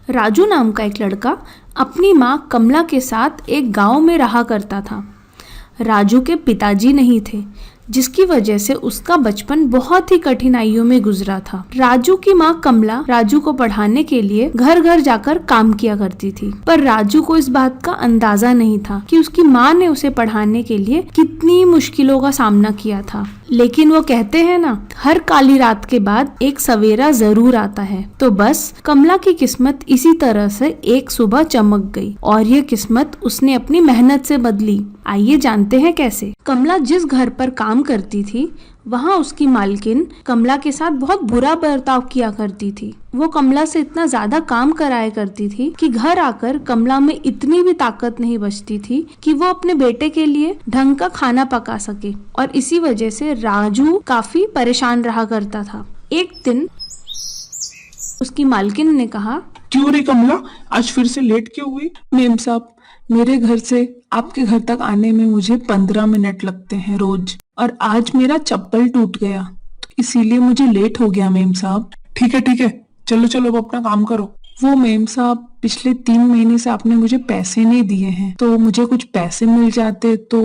राजू नाम का एक लड़का अपनी माँ कमला के साथ एक गांव में रहा करता था। राजू के पिताजी नहीं थे, जिसकी वजह से उसका बचपन बहुत ही कठिनाइयों में गुजरा था। राजू की माँ कमला राजू को पढ़ाने के लिए घर घर जाकर काम किया करती थी, पर राजू को इस बात का अंदाजा नहीं था कि उसकी माँ ने उसे पढ़ाने के लिए कितनी मुश्किलों का सामना किया था। लेकिन वो कहते हैं ना, हर काली रात के बाद एक सवेरा जरूर आता है। तो बस कमला की किस्मत इसी तरह से एक सुबह चमक गई और ये किस्मत उसने अपनी मेहनत से बदली। आइए जानते हैं कैसे। कमला जिस घर पर काम करती थी, वहाँ उसकी मालकिन कमला के साथ बहुत बुरा बर्ताव किया करती थी। वो कमला से इतना ज्यादा काम कराया करती थी कि घर आकर कमला में इतनी भी ताकत नहीं बचती थी कि वो अपने बेटे के लिए ढंग का खाना पका सके, और इसी वजह से राजू काफी परेशान रहा करता था। एक दिन उसकी मालकिन ने कहा, क्यों रे कमला, आज फिर से लेट क्यों हुई? मेम साहब, मेरे घर से आपके घर तक आने में मुझे 15 मिनट लगते हैं रोज, और आज मेरा चप्पल टूट गया तो इसीलिए मुझे लेट हो गया मेम साहब। ठीक है, चलो चलो अब अपना काम करो। वो मेम साहब, पिछले 3 महीने से आपने मुझे पैसे नहीं दिए हैं, तो मुझे कुछ पैसे मिल जाते तो।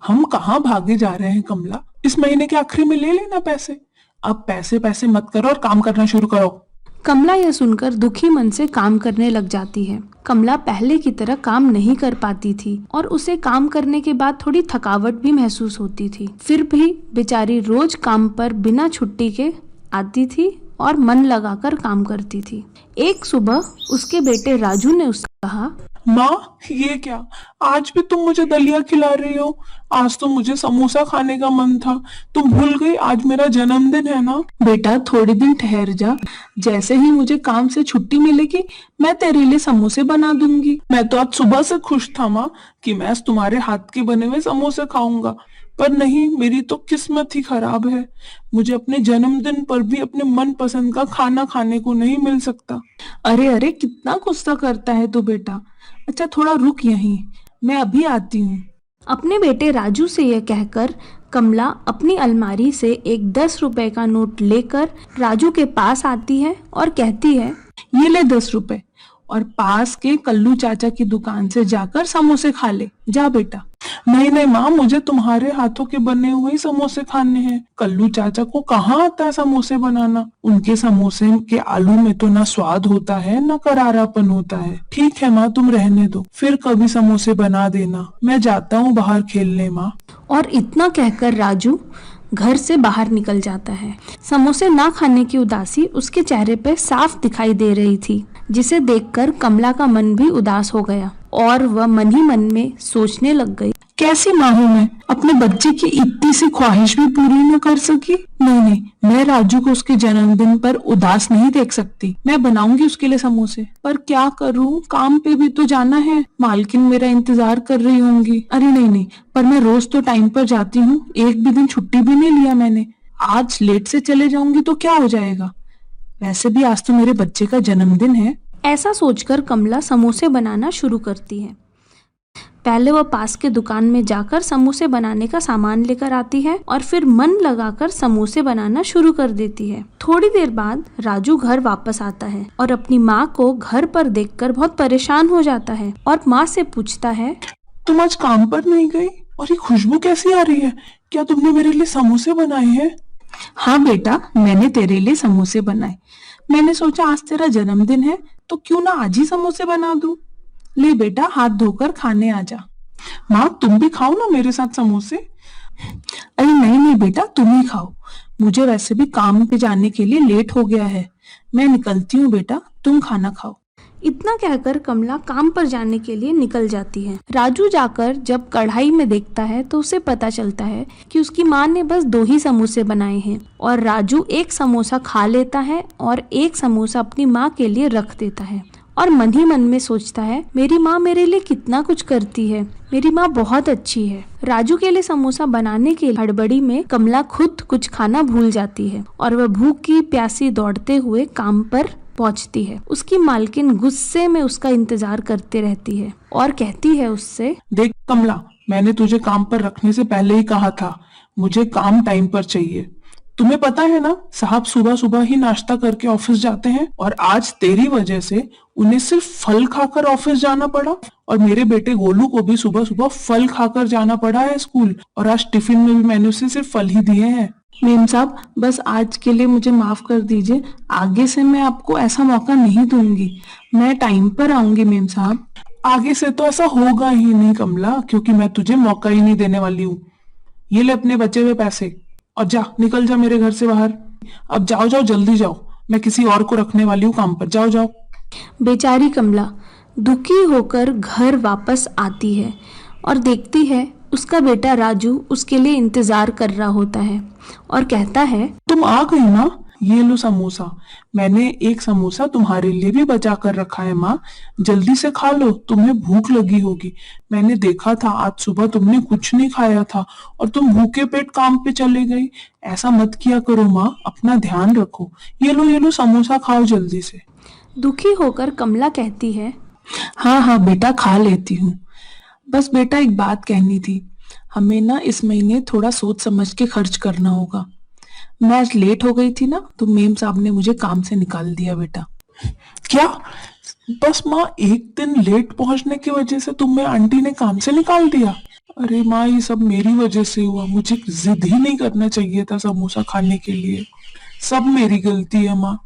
हम कहाँ भागे जा रहे हैं कमला, इस महीने के आखिरी में ले लेना पैसे। अब पैसे मत करो और काम करना शुरू करो। कमला यह सुनकर दुखी मन से काम करने लग जाती है। कमला पहले की तरह काम नहीं कर पाती थी और उसे काम करने के बाद थोड़ी थकावट भी महसूस होती थी। फिर भी बेचारी रोज काम पर बिना छुट्टी के आती थी और मन लगाकर काम करती थी। एक सुबह उसके बेटे राजू ने उससे कहा, माँ, ये क्या, आज भी तुम मुझे दलिया खिला रही हो? आज तो मुझे समोसा खाने का मन था, तुम भूल गई आज मेरा जन्मदिन है ना? बेटा, थोड़े दिन ठहर जा, जैसे ही मुझे काम से छुट्टी मिलेगी मैं तेरे लिए समोसे बना दूंगी। मैं तो आज सुबह से खुश था माँ कि मैं तुम्हारे हाथ के बने हुए समोसे खाऊंगा, पर नहीं, मेरी तो किस्मत ही खराब है। मुझे अपने जन्मदिन पर भी अपने मन पसंद का खाना खाने को नहीं मिल सकता। अरे, कितना गुस्सा करता है तू बेटा। अच्छा, थोड़ा रुक यहीं, मैं अभी आती हूँ। अपने बेटे राजू से यह कहकर कमला अपनी अलमारी से एक 10 रुपए का नोट लेकर राजू के पास आती है और कहती है, ये ले 10 रुपए, और पास के कल्लू चाचा की दुकान से जाकर समोसे खा ले, जा बेटा। नहीं माँ, मुझे तुम्हारे हाथों के बने हुए ही समोसे खाने हैं। कल्लू चाचा को कहाँ आता है समोसे बनाना? उनके समोसे के आलू में तो ना स्वाद होता है ना करारापन होता है। ठीक है माँ, तुम रहने दो, फिर कभी समोसे बना देना। मैं जाता हूँ बाहर खेलने माँ। और इतना कहकर राजू घर से बाहर निकल जाता है। समोसे ना खाने की उदासी उसके चेहरे पे साफ दिखाई दे रही थी, जिसे देखकर कमला का मन भी उदास हो गया और वह मन ही मन में सोचने लग गई, कैसी माँ हूँ मैं, अपने बच्चे की इतनी सी ख्वाहिश भी पूरी न कर सकी। नहीं, मैं राजू को उसके जन्मदिन पर उदास नहीं देख सकती। मैं बनाऊंगी उसके लिए समोसे, पर क्या करूँ, काम पे भी तो जाना है, मालकिन मेरा इंतजार कर रही होंगी। अरे नहीं, पर मैं रोज तो टाइम पर जाती हूँ, एक भी दिन छुट्टी भी नहीं लिया मैंने। आज लेट से चले जाऊंगी तो क्या हो जाएगा, वैसे भी आज तो मेरे बच्चे का जन्मदिन है। ऐसा सोचकर कमला समोसे बनाना शुरू करती है। पहले वह पास के दुकान में जाकर समोसे बनाने का सामान लेकर आती है और फिर मन लगाकर समोसे बनाना शुरू कर देती है। थोड़ी देर बाद राजू घर वापस आता है और अपनी माँ को घर पर देखकर बहुत परेशान हो जाता है और माँ से पूछता है, तुम आज काम पर नहीं गई? और ये खुशबू कैसी आ रही है? क्या तुमने मेरे लिए समोसे बनाए हैं? हाँ बेटा, मैंने तेरे लिए समोसे बनाए। मैंने सोचा आज तेरा जन्मदिन है तो क्यों ना आज ही समोसे बना दूं। ले बेटा, हाथ धोकर खाने आ जा। माँ, तुम भी खाओ ना मेरे साथ समोसे। अरे नहीं बेटा, तुम ही खाओ, मुझे वैसे भी काम पे जाने के लिए लेट हो गया है। मैं निकलती हूँ बेटा, तुम खाना खाओ। इतना कहकर कमला काम पर जाने के लिए निकल जाती है। राजू जाकर जब कढ़ाई में देखता है तो उसे पता चलता है कि उसकी माँ ने बस 2 ही समोसे बनाए हैं, और राजू एक समोसा खा लेता है और एक समोसा अपनी माँ के लिए रख देता है और मन ही मन में सोचता है, मेरी माँ मेरे लिए कितना कुछ करती है, मेरी माँ बहुत अच्छी है। राजू के लिए समोसा बनाने के हड़बड़ी में कमला खुद कुछ खाना भूल जाती है और वह भूखी प्यासी दौड़ते हुए काम पर पहुंचती है। उसकी मालकिन गुस्से में उसका इंतजार करते रहती है और कहती है उससे, देख कमला, मैंने तुझे काम पर रखने से पहले ही कहा था, मुझे काम टाइम पर चाहिए। तुम्हें पता है ना, साहब सुबह सुबह ही नाश्ता करके ऑफिस जाते हैं और आज तेरी वजह से उन्हें सिर्फ फल खाकर ऑफिस जाना पड़ा। और मेरे बेटे गोलू को भी सुबह सुबह फल खाकर जाना पड़ा है स्कूल, और आज टिफिन में भी मैंने उसे सिर्फ फल ही दिए हैं। मेम साहब, बस आज के लिए मुझे माफ कर दीजिए, आगे से मैं आपको ऐसा मौका नहीं दूंगी। मैं टाइम पर आऊंगी मेम साहब। आगे से तो ऐसा होगा ही नहीं कमला, क्योंकि मैं तुझे मौका ही नहीं देने वाली हूँ। ये ले अपने बचे हुए पैसे और जा, निकल जा मेरे घर से बाहर। अब जाओ जाओ, जल्दी जाओ, मैं किसी और को रखने वाली हूँ काम पर। जाओ जाओ। बेचारी कमला दुखी होकर घर वापस आती है और देखती है उसका बेटा राजू उसके लिए इंतजार कर रहा होता है और कहता है, तुम आ गई ना, ये लो समोसा। मैंने एक समोसा तुम्हारे लिए भी बचा कर रखा है माँ, जल्दी से खा लो, तुम्हें भूख लगी होगी। मैंने देखा था आज सुबह तुमने कुछ नहीं खाया था और तुम भूखे पेट काम पे चले गई। ऐसा मत किया करो माँ, अपना ध्यान रखो। ये लो समोसा खाओ जल्दी से। दुखी होकर कमला कहती है, हाँ हाँ बेटा, खा लेती हूँ। बस बेटा एक बात कहनी थी, हमें ना इस महीने थोड़ा सोच समझ के खर्च करना होगा। मैं आज लेट हो गई थी ना, तो मेम साहब ने मुझे काम से निकाल दिया बेटा। क्या? बस माँ एक दिन लेट पहुंचने की वजह से तुम्हें आंटी ने काम से निकाल दिया? अरे माँ, ये सब मेरी वजह से हुआ, मुझे जिद ही नहीं करना चाहिए था समोसा खाने के लिए। सब मेरी गलती है माँ।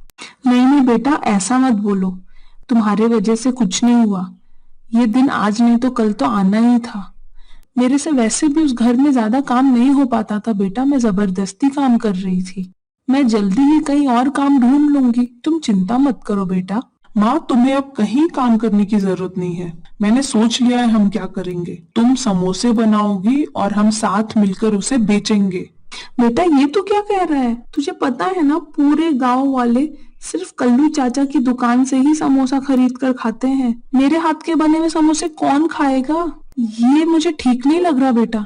नहीं बेटा, ऐसा मत बोलो, तुम्हारे वजह से कुछ नहीं हुआ। ये दिन आज नहीं तो कल तो आना ही था। मेरे से वैसे भी उस घर में ज्यादा काम नहीं हो पाता था बेटा, मैं जबरदस्ती काम कर रही थी। मैं जल्दी ही कहीं और काम ढूंढ लूंगी, तुम चिंता मत करो बेटा। माँ, तुम्हें अब कहीं काम करने की जरूरत नहीं है, मैंने सोच लिया है हम क्या करेंगे। तुम समोसे बनाओगी और हम साथ मिलकर उसे बेचेंगे। बेटा ये तो क्या कह रहा है? तुझे पता है ना, पूरे गांव वाले सिर्फ कल्लू चाचा की दुकान से ही समोसा खरीद कर खाते हैं। मेरे हाथ के बने हुए समोसे कौन खाएगा? ये मुझे ठीक नहीं लग रहा बेटा।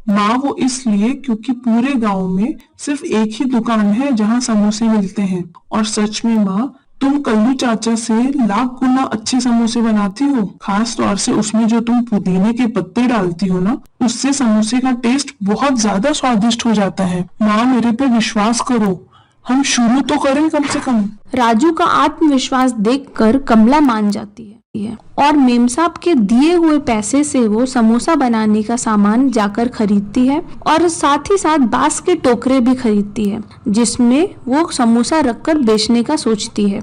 माँ, वो इसलिए क्योंकि पूरे गांव में सिर्फ एक ही दुकान है जहाँ समोसे मिलते हैं। और सच में माँ, तुम कल्लू चाचा से लाख गुना अच्छे समोसे बनाती हो। खास तौर से उसमें जो तुम पुदीने के पत्ते डालती हो ना, उससे समोसे का टेस्ट बहुत ज्यादा स्वादिष्ट हो जाता है। माँ, मेरे पे विश्वास करो, हम शुरू तो करें कम से कम। राजू का आत्मविश्वास देखकर कमला मान जाती है और मेम साहब के दिए हुए पैसे से वो समोसा बनाने का सामान जाकर खरीदती है और साथ ही साथ बांस के टोकरे भी खरीदती है जिसमें वो समोसा रखकर बेचने का सोचती है।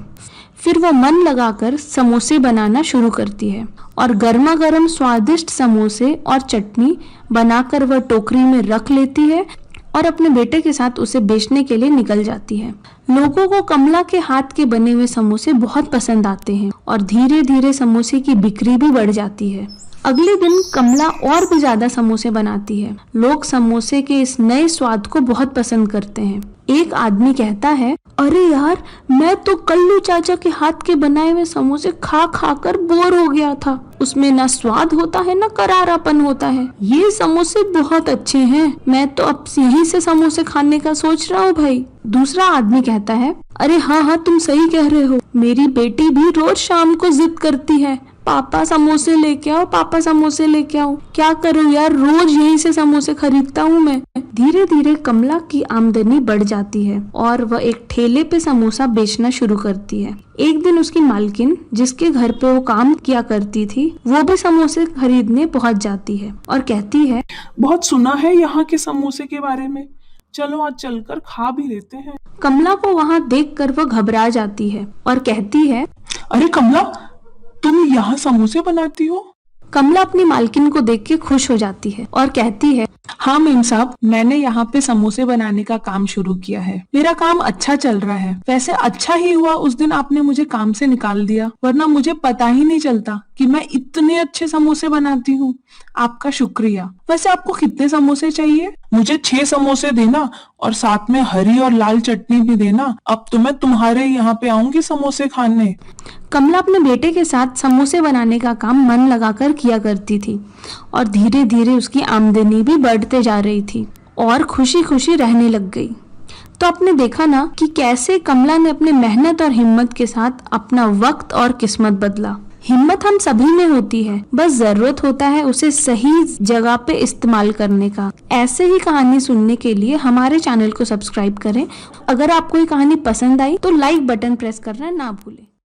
फिर वो मन लगाकर समोसे बनाना शुरू करती है और गर्मा गर्म स्वादिष्ट समोसे और चटनी बनाकर वह टोकरी में रख लेती है और अपने बेटे के साथ उसे बेचने के लिए निकल जाती है। लोगों को कमला के हाथ के बने हुए समोसे बहुत पसंद आते हैं और धीरे धीरे समोसे की बिक्री भी बढ़ जाती है। अगले दिन कमला और भी ज्यादा समोसे बनाती है। लोग समोसे के इस नए स्वाद को बहुत पसंद करते हैं। एक आदमी कहता है, अरे यार, मैं तो कल्लू चाचा के हाथ के बनाए हुए समोसे खा खा कर बोर हो गया था। उसमें ना स्वाद होता है ना करारापन होता है। ये समोसे बहुत अच्छे हैं, मैं तो अब यहीं से समोसे खाने का सोच रहा हूँ भाई। दूसरा आदमी कहता है, अरे हाँ हाँ, तुम सही कह रहे हो, मेरी बेटी भी रोज शाम को जिद करती है, पापा समोसे लेके आओ, पापा समोसे लेके आओ। क्या करूं यार, रोज यहीं से समोसे खरीदता हूँ मैं। धीरे धीरे कमला की आमदनी बढ़ जाती है और वह एक ठेले पे समोसा बेचना शुरू करती है। एक दिन उसकी मालकिन, जिसके घर पे वो काम किया करती थी, वो भी समोसे खरीदने पहुंच जाती है और कहती है, बहुत सुना है यहाँ के समोसे के बारे में, चलो आज चलकर खा भी लेते हैं। कमला को वहाँ देखकर वह घबरा जाती है और कहती है, अरे कमला, तुम यहाँ समोसे बनाती हो? कमला अपनी मालकिन को देख के खुश हो जाती है और कहती है, हाँ मेम साहब, मैंने यहाँ पे समोसे बनाने का काम शुरू किया है। मेरा काम अच्छा चल रहा है। वैसे अच्छा ही हुआ उस दिन आपने मुझे काम से निकाल दिया, वरना मुझे पता ही नहीं चलता कि मैं इतने अच्छे समोसे बनाती हूँ। आपका शुक्रिया। वैसे आपको कितने समोसे चाहिए? मुझे 6 समोसे देना और साथ में हरी और लाल चटनी भी देना। अब तो मैं तुम्हारे यहाँ पे आऊंगी समोसे खाने। कमला अपने बेटे के साथ समोसे बनाने का काम मन लगाकर किया करती थी और धीरे धीरे उसकी आमदनी भी बढ़ते जा रही थी और खुशी खुशी रहने लग गई। तो आपने देखा ना कि कैसे कमला ने अपने मेहनत और हिम्मत के साथ अपना वक्त और किस्मत बदला। हिम्मत हम सभी में होती है, बस जरूरत होता है उसे सही जगह पे इस्तेमाल करने का। ऐसे ही कहानी सुनने के लिए हमारे चैनल को सब्सक्राइब करें। अगर आपको ये कहानी पसंद आई तो लाइक बटन प्रेस करना ना भूलें।